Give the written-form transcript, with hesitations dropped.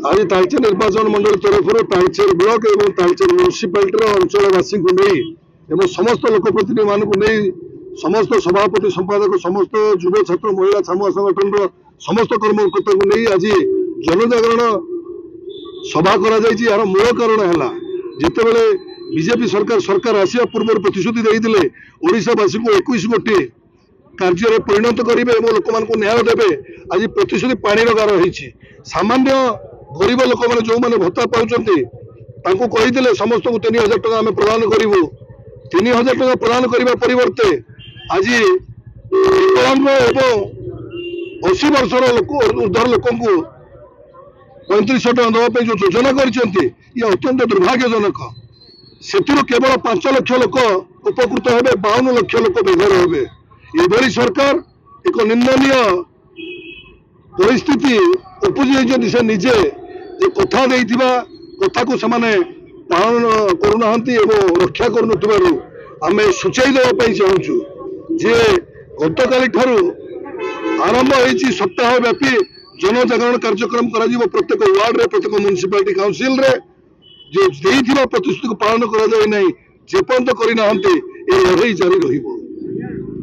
आज तालचेर निर्वाचन मंडल तरफ तालचेर ब्लॉक और तालचेर म्युनिसिपालिटी अंचलवासी को नहीं समस्त लोकप्रतिनिधि मान नहीं समस्त सभापति संपादक समस्त युव छात्र महिला छामुआ संगठन समस्त कर्मकर्ता को नहीं आज जनजागरण सभा कर मूल कारण है जितेबले बीजेपी सरकार आसिया पूर्व प्रतिश्रुति देते ओडिशावासी को 21 कोटी कार्य परिणत करेंगे लोक मान न्याय देवे आज प्रतिश्रुति पानी गार होती सामान्य गरीब लोक मैंने जो मैंने भत्ता पाँच कही समस्त को 3000 टका आम प्रदान करूँ 3000 टका प्रदान करने परिवर्ते आज विकलांग एवं 80 वर्षर लोक ऊर्धर लोक 3500 टका देवाई जो योजना कर अत्यंत दुर्भाग्यजनक से केवल 5 लाख लोक उपकृत हे 52 लाख लोक बेघर हे ये सरकार एक निंदनीय परिस्थिति उपजी से निजे कथा कथा को से पालन करूना रक्षा करूम सूचाई देवाई चाहूँ जे गत काली ठारू आरंभ होती सप्ताह व्यापी जनजागरण कार्यक्रम कर प्रत्येक वार्ड रे प्रत्येक म्युनिसिपालिटी काउंसिल रे जो प्रतिश्रुति को पालन करा जाए नहीं जेपर्यंत करना ये लड़ाई जारी रही।